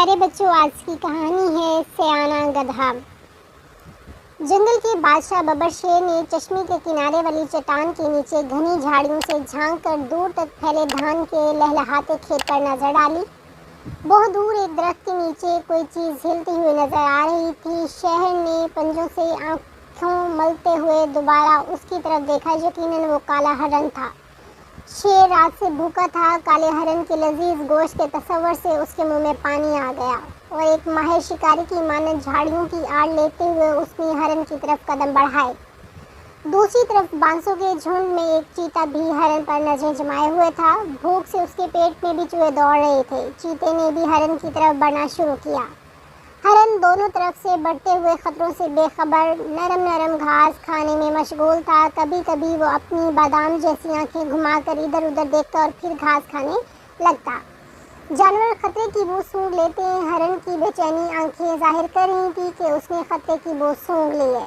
پیارے بچوں، آج کی کہانی ہے سیانہ گدھا۔ جنگل کے بادشاہ ببر شیر نے چشمے کے کنارے والی چٹان کے نیچے گھنی جھاڑیوں سے جھانک کر دور تک پھیلے دھان کے لہلہاتے کھیت پر نظر ڈالی۔ بہت دور ایک درخت کے نیچے کوئی چیز ہلتی ہوئی نظر آ رہی تھی۔ شہر نے پنجوں سے آنکھوں ملتے ہوئے دوبارہ اس کی طرف دیکھا۔ یقیناً وہ کالا ہرن تھا۔ شیر رات سے بھوکا تھا۔ کالے ہرن کے لذیذ گوشت کے تصور سے اس کے منہ میں پانی آ گیا اور ایک ماہر شکاری کی مانند جھاڑیوں کی آڑ لیتے ہوئے اس نے ہرن کی طرف قدم بڑھائے۔ دوسری طرف بانسوں کے جھنڈ میں ایک چیتا بھی ہرن پر نظریں جمائے ہوئے تھا۔ بھوک سے اس کے پیٹ میں بھی چوہے دوڑ رہے تھے۔ چیتے نے بھی ہرن کی طرف بڑھنا شروع کیا۔ ہرن دونوں طرف سے بڑھتے ہوئے خطروں سے بے خبر نرم نرم گھاس کھانے میں مشغول تھا۔ کبھی کبھی وہ اپنی بادام جیسی آنکھیں گھما کر ادھر ادھر دیکھتا اور پھر گھاس کھانے لگتا۔ جانور خطرے کی بو سونگھ لیتے ہیں۔ ہرن کی بے چینی آنکھیں ظاہر کر رہی تھی کہ اس نے خطرے کی بو سونگھ لی ہے۔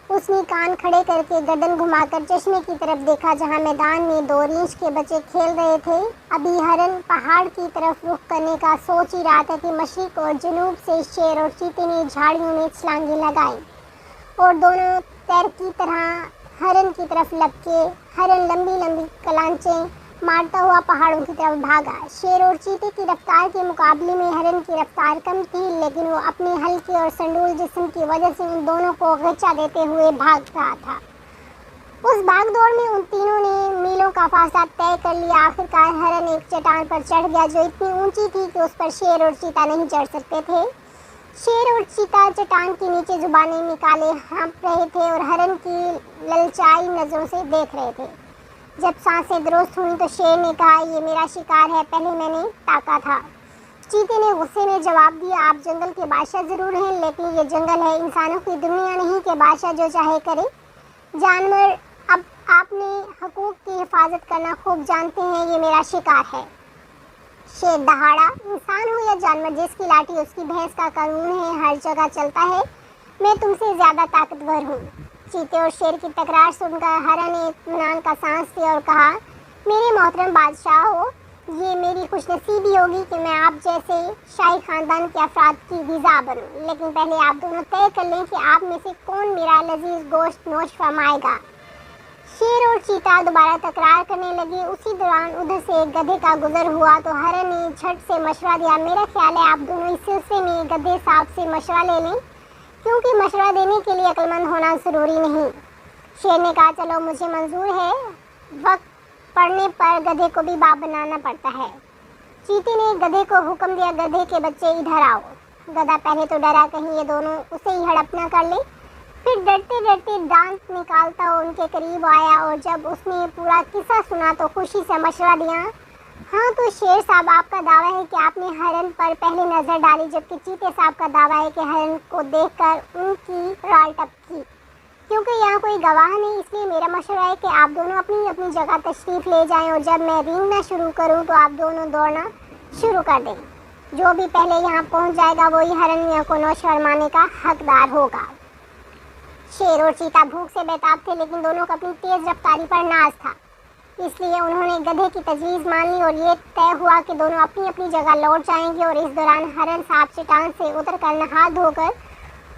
اس نے کان کھڑے کر کے گردن گھما کر چشمے کی طرف دیکھا جہاں میدان میں 2 ریچھ کے بچے کھیل رہے تھے۔ ابھی ہرن پہاڑ کی طرف رخ کرنے کا سوچ ہی رہا تھا کہ مشرق اور جنوب سے شیر اور چیتے نے جھاڑیوں میں چھلانگیں لگائیں اور دونوں تیر کی طرح ہرن کی طرف لپکے۔ ہرن لمبی لمبی کلانچیں مارتا ہوا پہاڑوں کی طرف بھاگا۔ شیر اور چیتے کی رفتار کے مقابلے میں ہرن کی رفتار کم تھی، لیکن وہ اپنے ہلکے اور سنڈول جسم کی وجہ سے ان دونوں کو غچا دیتے ہوئے بھاگ رہا تھا۔ اس بھاگ دوڑ میں ان تینوں نے میلوں کا فاصلہ طے کر لیا۔ آخرکار ہرن ایک چٹان پر چڑھ گیا جو اتنی اونچی تھی کہ اس پر شیر اور چیتا نہیں چڑھ سکتے تھے۔ شیر اور چیتا چٹان کے نیچے زبانیں نکالے ہانپ رہے تھے اور ہرن کی للچائی نظروں سے دیکھ رہے تھے۔ جب سانسیں درست ہوئیں تو شیر نے کہا، یہ میرا شکار ہے، پہلے میں نے تاکا تھا۔ چیتے نے غصے میں جواب دیا، آپ جنگل کے بادشاہ ضرور ہیں، لیکن یہ جنگل ہے، انسانوں کی دنیا نہیں کہ بادشاہ جو چاہے کرے۔ جانور، اب آپ نے حقوق کی حفاظت کرنا خوب جانتے ہیں، یہ میرا شکار ہے۔ شیر دہاڑا، انسان ہو یا جانور، جس کی لاٹھی اس کی بھینس کا قانون ہے، ہر جگہ چلتا ہے۔ میں تم سے زیادہ طاقتور ہوں۔ چیتے اور شیر کی تکرار سن کر ہرن نے اطمینان کا سانس لیا اور کہا، میرے محترم بادشاہ ہو، یہ میری خوش نصیبی ہوگی کہ میں آپ جیسے شاہی خاندان کے افراد کی غذا بنوں، لیکن پہلے آپ دونوں طے کر لیں کہ آپ میں سے کون میرا لذیذ گوشت نوش فرمائے گا۔ شیر اور چیتا دوبارہ تکرار کرنے لگے۔ اسی دوران ادھر سے ایک گدھے کا گزر ہوا تو ہرن نے جھٹ سے مشورہ دیا، میرا خیال ہے آپ دونوں اس سلسلے میں گدھے صاحب سے مشورہ لے لیں، کیونکہ مشورہ دینے کے لیے عقل مند ہونا ضروری نہیں۔ شیر نے کہا، چلو مجھے منظور ہے، وقت پڑنے پر گدھے کو بھی باپ بنانا پڑتا ہے۔ چیتے نے گدھے کو حکم دیا، گدھے کے بچے ادھر آؤ۔ گدھا پہلے تو ڈرا کہیں یہ دونوں اسے ہی ہڑپ نہ کر لیں، پھر ڈرتے ڈرتے دانت نکالتا ان کے قریب آیا اور جب اس نے پورا قصہ سنا تو خوشی سے مشورہ دیا، ہاں تو شیر صاحب، آپ کا دعویٰ ہے کہ آپ نے ہرن پر پہلے نظر ڈالی، جبکہ چیتے صاحب کا دعویٰ ہے کہ ہرن کو دیکھ کر ان کی رال ٹپکی۔ کیونکہ یہاں کوئی گواہ نہیں، اس لیے میرا مشورہ ہے کہ آپ دونوں اپنی اپنی جگہ تشریف لے جائیں اور جب میں رینگنا شروع کروں تو آپ دونوں دوڑنا شروع کر دیں۔ جو بھی پہلے یہاں پہنچ جائے گا وہی ہرن میاں کو نوش فرمانے کا حقدار ہوگا۔ شیر اور چیتا بھوک سے بیتاب تھے، لیکن دونوں کو اپنی تیز رفتاری پر ناز تھا، اس لیے انہوں نے گدھے کی تجویز مان لی اور یہ طے ہوا کہ دونوں اپنی اپنی جگہ لوٹ جائیں گے اور اس دوران ہرن صاحب چٹان سے اتر کر نہا دھو کر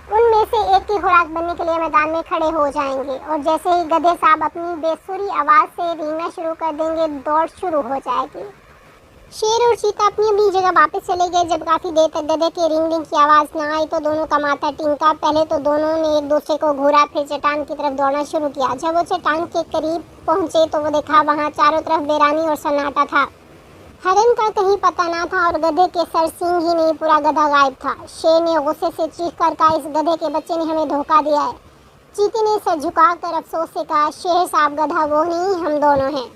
ان میں سے ایک کی خوراک بننے کے لیے میدان میں کھڑے ہو جائیں گے اور جیسے ہی گدھے صاحب اپنی بے سری آواز سے رینگنا شروع کر دیں گے، دوڑ شروع ہو جائے گی۔ شیر اور چیتا اپنی اپنی جگہ واپس چلے گئے۔ جب کافی دیر تک گدھے کے رینگنے کی آواز نہ آئی تو دونوں کا ماتھا ٹینکا۔ پہلے تو دونوں نے ایک دوسرے کو گھورا، پھر چٹان کی طرف دوڑنا شروع کیا۔ جب وہ چٹان کے قریب پہنچے تو وہ دیکھا وہاں چاروں طرف ویرانی اور سناٹا تھا۔ ہرن کا کہیں پتہ نہ تھا اور گدھے کے سر سینگ ہی نہیں، پورا گدھا غائب تھا۔ شیر نے غصے سے چیخ کر کہا، اس گدھے کے بچے نے ہمیں دھوکہ دیا ہے۔ چیتے نے سر جھکا کر افسوس سے کہا، شیر صاحب، گدھا وہ نہیں، ہم دونوں ہیں۔